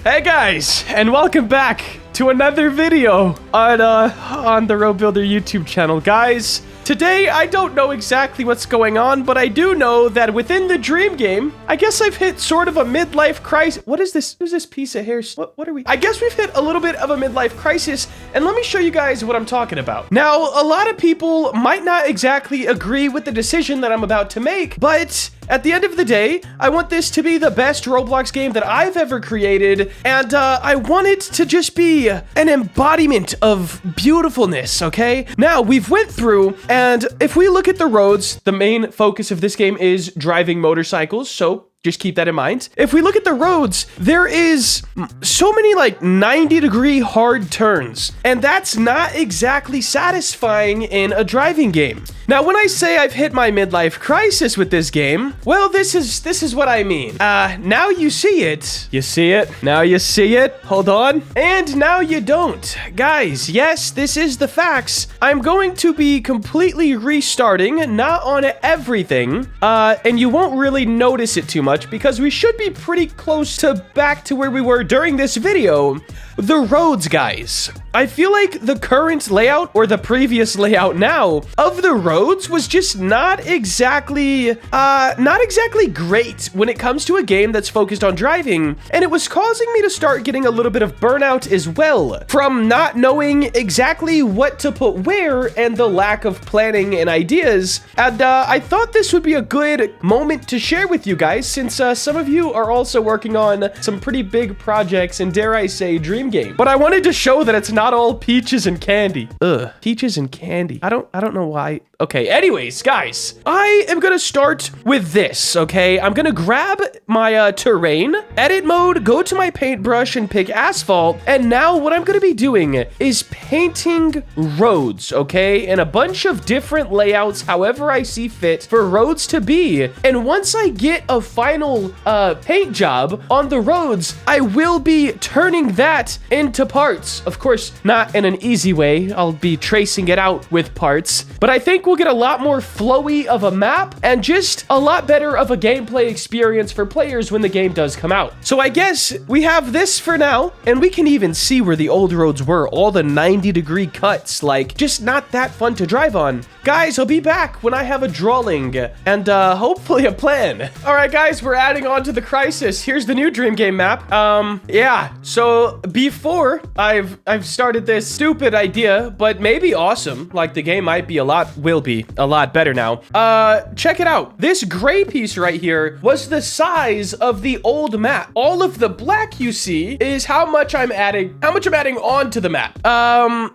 Hey guys, and welcome back to another video on the Road Builder YouTube channel. Guys, today I don't know exactly what's going on, but I do know that within the dream game, I guess I've hit sort of a midlife crisis. What is this? Who's this piece of hair? What are we? I guess we've hit a little bit of a midlife crisis, and let me show you guys what I'm talking about. Now, a lot of people might not exactly agree with the decision that I'm about to make, but at the end of the day, I want this to be the best Roblox game that I've ever created, and I want it to just be an embodiment of beautifulness, okay? Now, we've went through, and if we look at the roads, the main focus of this game is driving motorcycles, so just keep that in mind. If we look at the roads, there is so many like 90-degree hard turns, and that's not exactly satisfying in a driving game. Now, when I say I've hit my midlife crisis with this game, well, this is what I mean. Now you see it. You see it. Now you see it. Hold on. And now you don't. Guys, yes, this is the facts. I'm going to be completely restarting, not on everything, and you won't really notice it too much because we should be pretty close to back to where we were during this video. The roads, guys. I feel like the current layout, or the previous layout now, of the roads was just not exactly great when it comes to a game that's focused on driving, and it was causing me to start getting a little bit of burnout as well, from not knowing exactly what to put where and the lack of planning and ideas, and I thought this would be a good moment to share with you guys, since some of you are also working on some pretty big projects, and dare I say, dream game. But I wanted to show that it's not all peaches and candy. Ugh, peaches and candy. I don't know why. Okay, anyways, guys, I am gonna start with this, okay? I'm gonna grab my terrain, edit mode, go to my paintbrush and pick asphalt, and now what I'm gonna be doing is painting roads, okay? And a bunch of different layouts, however I see fit, for roads to be. And once I get a final paint job on the roads, I will be turning that into parts. Of course, not in an easy way. I'll be tracing it out with parts, but I think we'll get a lot more flowy of a map and just a lot better of a gameplay experience for players when the game does come out. So I guess we have this for now, and we can even see where the old roads were, all the 90-degree cuts, like just not that fun to drive on. Guys, I'll be back when I have a drawing and hopefully a plan. All right, guys, we're adding on to the crisis. Here's the new dream game map. Yeah, so before I've started this stupid idea, but maybe awesome, like the game might be will be a lot better now. Check it out. This gray piece right here was the size of the old map. All of the black you see is how much I'm adding on to the map.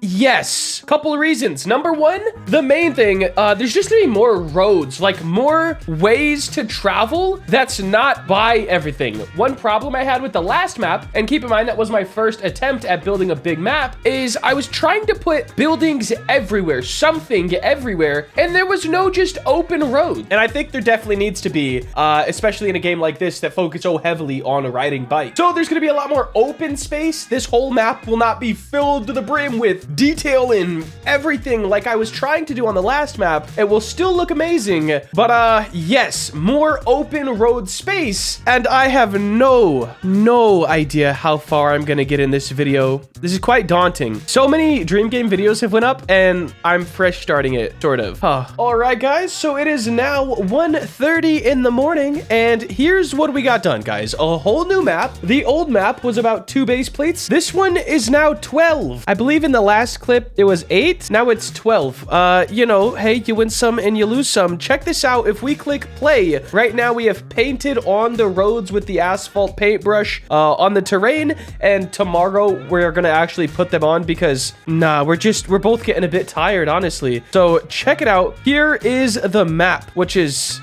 Yes, couple of reasons. Number one, the main thing, there's just gonna be more roads, like more ways to travel that's not by everything. One problem I had with the last map, and keep in mind that was my first attempt at building a big map, is I was trying to put buildings everywhere, something everywhere, and there was no just open road. And I think there definitely needs to be, especially in a game like this that focuses so heavily on riding bikes. So there's gonna be a lot more open space. This whole map will not be filled to the brim with detail and everything like I was trying to do on the last map. It will still look amazing, but yes, more open road space, and I have no idea how far I'm gonna get in this video. This is quite daunting. So many dream game videos have went up, and I'm fresh starting it, sort of. All right, guys, so it is now 1:30 in the morning, and here's what we got done, guys. A whole new map. The old map was about 2 base plates. This one is now 12. I believe in the last clip it was 8. Now it's 12. You know, hey, you win some and you lose some. Check this out. If we click play, right now we have painted on the roads with the asphalt paintbrush on the terrain, and tomorrow we're gonna actually put them on because we're both getting a bit tired, honestly. So check it out. Here is the map, which is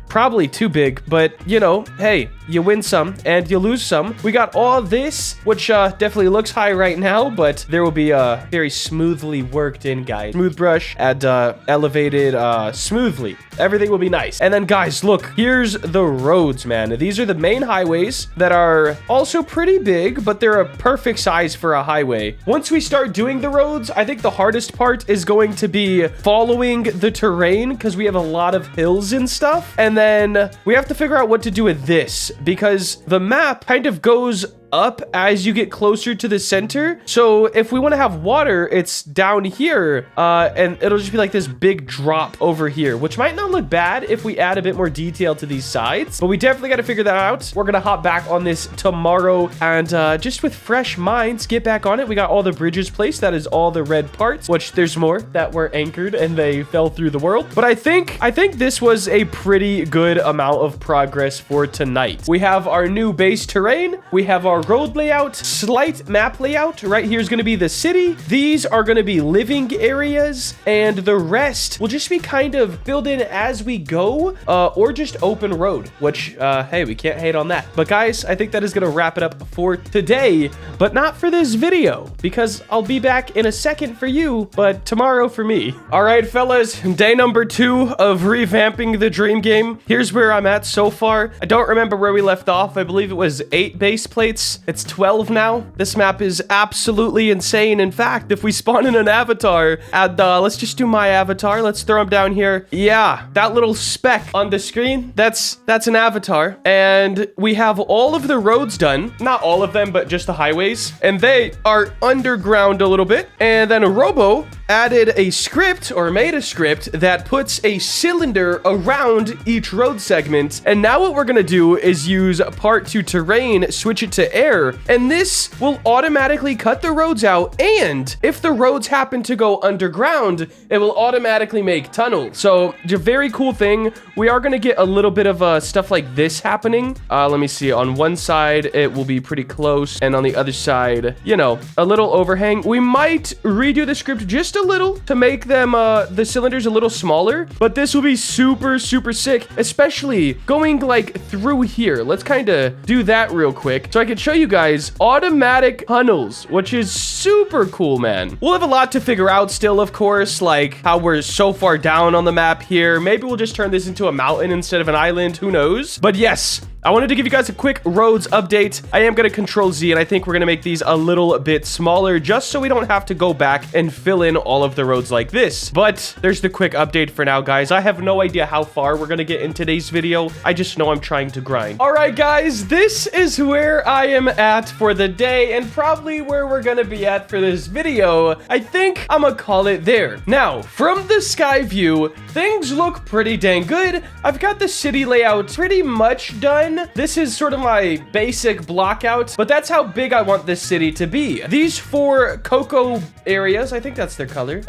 probably too big, but you know, hey, you win some and you lose some. We got all this, which definitely looks high right now, but there will be very smoothly worked in, guys. Smooth brush and elevated smoothly. Everything will be nice. And then, guys, look, here's the roads, man. These are the main highways that are also pretty big, but they're a perfect size for a highway. Once we start doing the roads, I think the hardest part is going to be following the terrain because we have a lot of hills and stuff. And then we have to figure out what to do with this because the map kind of goes up as you get closer to the center. So if we want to have water, it's down here, and it'll just be like this big drop over here, which might not look bad if we add a bit more detail to these sides, but we definitely got to figure that out. We're gonna hop back on this tomorrow and just with fresh minds get back on it. We got all the bridges placed. That is all the red parts, which there's more that were anchored and they fell through the world. But I think this was a pretty good amount of progress for tonight. We have our new base terrain. We have our road layout, slight map layout. Right here is going to be the city. These are going to be living areas, and the rest will just be kind of filled in as we go, or just open road, which, hey, we can't hate on that. But guys, I think that is going to wrap it up for today, but not for this video, because I'll be back in a second for you, but tomorrow for me. All right, fellas, day number 2 of revamping the dream game. Here's where I'm at so far. I don't remember where we left off. I believe it was 8 base plates. It's 12 now. This map is absolutely insane. In fact, if we spawn in an avatar, and let's just do my avatar. Let's throw him down here. Yeah, that little speck on the screen, that's an avatar. And we have all of the roads done. Not all of them, but just the highways. And they are underground a little bit. And then Robo added a script, or made a script, that puts a cylinder around each road segment. And now what we're gonna do is use part 2 terrain, switch it to air, and this will automatically cut the roads out. And if the roads happen to go underground, it will automatically make tunnels. So it's a very cool thing. We are gonna get a little bit of stuff like this happening. Let me see. On one side, it will be pretty close, and on the other side, you know, a little overhang. We might redo the script just a little to make them the cylinders a little smaller, but this will be super sick, especially going like through here. Let's kind of do that real quick so I can show you guys automatic tunnels, which is super cool, man. We'll have a lot to figure out still, of course, like how we're so far down on the map here. Maybe we'll just turn this into a mountain instead of an island, who knows. But yes, I wanted to give you guys a quick roads update. I am going to Control Z, and I think we're going to make these a little bit smaller just so we don't have to go back and fill in all of the roads like this. But there's the quick update for now, guys. I have no idea how far we're going to get in today's video. I just know I'm trying to grind. All right, guys, this is where I am at for the day, and probably where we're going to be at for this video. I think I'm going to call it there. Now, from the sky view, things look pretty dang good. I've got the city layout pretty much done. This is sort of my basic block out, but that's how big I want this city to be. These 4 cocoa areas, I think that's their color.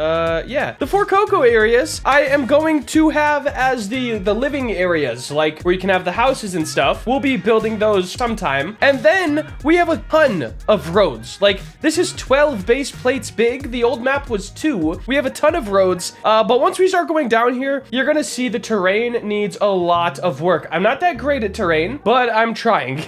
Yeah, the 4 cocoa areas I am going to have as the living areas, like where you can have the houses and stuff. We'll be building those sometime. And then we have a ton of roads. Like, this is 12 base plates big. The old map was 2. We have a ton of roads, but once we start going down here, you're gonna see the terrain needs a lot of work. I'm not that great at terrain, but I'm trying.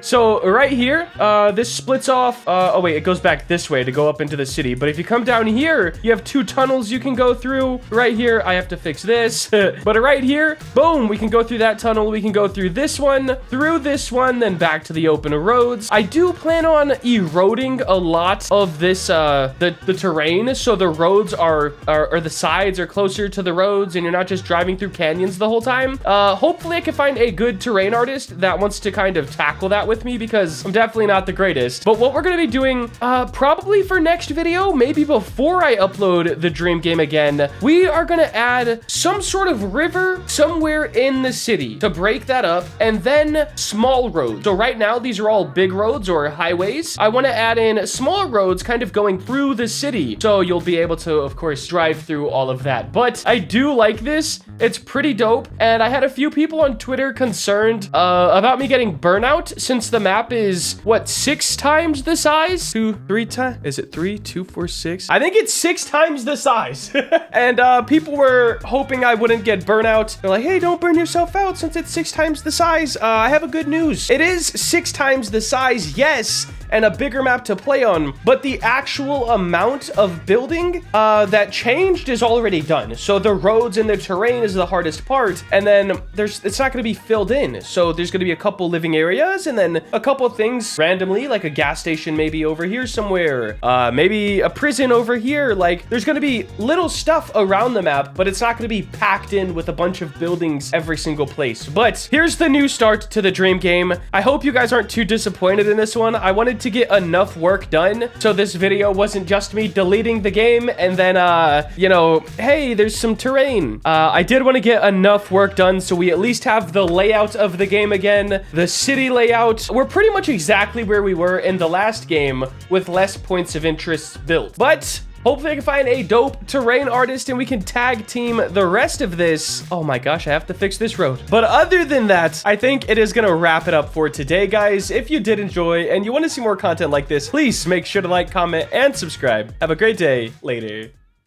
So right here, this splits off. Oh wait, it goes back this way to go up into the city. But if you come down here, you have 2 tunnels you can go through. Right here, I have to fix this. But right here, boom, we can go through that tunnel. We can go through this one, then back to the open roads. I do plan on eroding a lot of this, the terrain, so the roads are the sides are closer to the roads, and you're not just driving through canyons the whole time. Hopefully I can find a good terrain artist that wants to kind of tackle that with me, because I'm definitely not the greatest. But what we're going to be doing, probably for next video, maybe before I upload the dream game again, we are going to add some sort of river somewhere in the city to break that up, and then small roads. So right now, these are all big roads or highways. I want to add in smaller roads kind of going through the city, so you'll be able to, of course, drive through all of that. But I do like this. It's pretty dope, and I had a few people on Twitter concerned about me getting burnout, since the map is, what, 6 times the size? 2, 3 times? Is it 3, 2, 4, 6? I think it's 6 times the size. And people were hoping I wouldn't get burnout. They're like, hey, don't burn yourself out since it's 6 times the size. I have a good news. It is 6 times the size, yes. and a bigger map to play on, but the actual amount of building that changed is already done. So the roads and the terrain is the hardest part, and then it's not going to be filled in. So there's going to be a couple living areas, and then a couple things randomly, like a gas station maybe over here somewhere, maybe a prison over here. Like, there's going to be little stuff around the map, but it's not going to be packed in with a bunch of buildings every single place. But here's the new start to the dream game. I hope you guys aren't too disappointed in this one. I wanted to get enough work done so this video wasn't just me deleting the game and then you know, hey, there's some terrain. I did want to get enough work done so we at least have the layout of the game again, the city layout. We're pretty much exactly where we were in the last game with less points of interest built, but hopefully I can find a dope terrain artist and we can tag team the rest of this. Oh my gosh, I have to fix this road. But other than that, I think it is gonna wrap it up for today, guys. If you did enjoy and you want to see more content like this, please make sure to like, comment, and subscribe. Have a great day. Later.